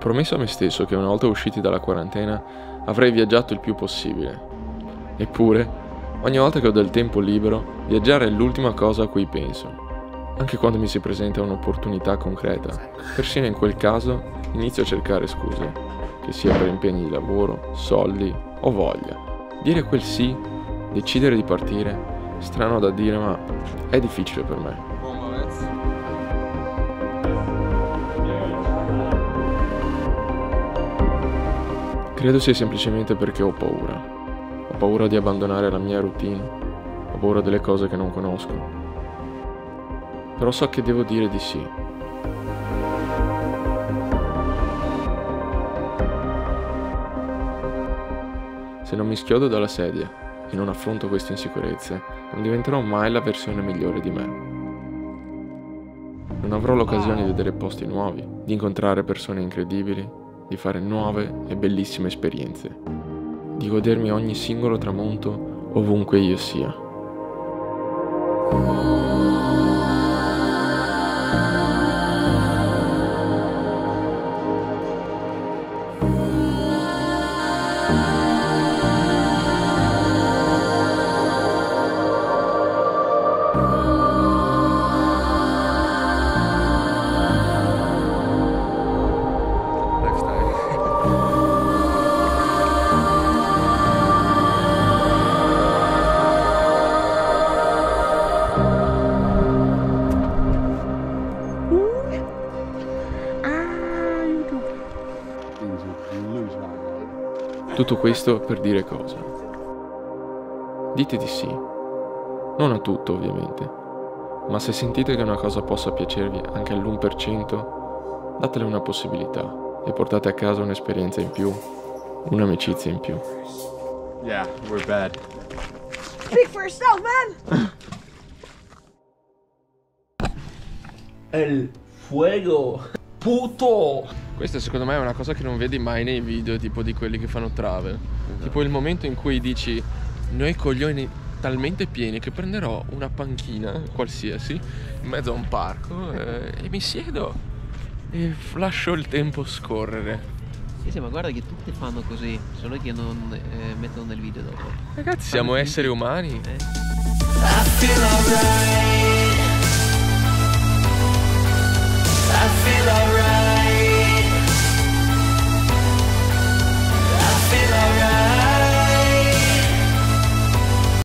promesso a me stesso che una volta usciti dalla quarantena avrei viaggiato il più possibile. Eppure, ogni volta che ho del tempo libero, viaggiare è l'ultima cosa a cui penso. Anche quando mi si presenta un'opportunità concreta, persino in quel caso inizio a cercare scuse, che sia per impegni di lavoro, soldi o voglia. Dire quel sì, decidere di partire, strano da dire ma è difficile per me. Credo sia semplicemente perché ho paura. Ho paura di abbandonare la mia routine, ho paura delle cose che non conosco. Però so che devo dire di sì. Se non mi schiodo dalla sedia e non affronto queste insicurezze, non diventerò mai la versione migliore di me. Non avrò l'occasione di vedere posti nuovi, di incontrare persone incredibili, di fare nuove e bellissime esperienze, di godermi ogni singolo tramonto ovunque io sia. Tutto questo per dire cosa? Dite di sì. Non a tutto, ovviamente. Ma se sentite che una cosa possa piacervi anche all'1%, datele una possibilità e portate a casa un'esperienza in più, un'amicizia in più. Yeah, we're bad. Speak for yourself, man! El fuego! Puto! Questa secondo me è una cosa che non vedi mai nei video tipo di quelli che fanno travel. Tipo il momento in cui dici noi coglioni talmente pieni che prenderò una panchina qualsiasi in mezzo a un parco e mi siedo e lascio il tempo scorrere. Sì, ma guarda che tutti fanno così, solo che non mettono nel video dopo. Ragazzi, siamo esseri umani. I feel alright. I feel alright.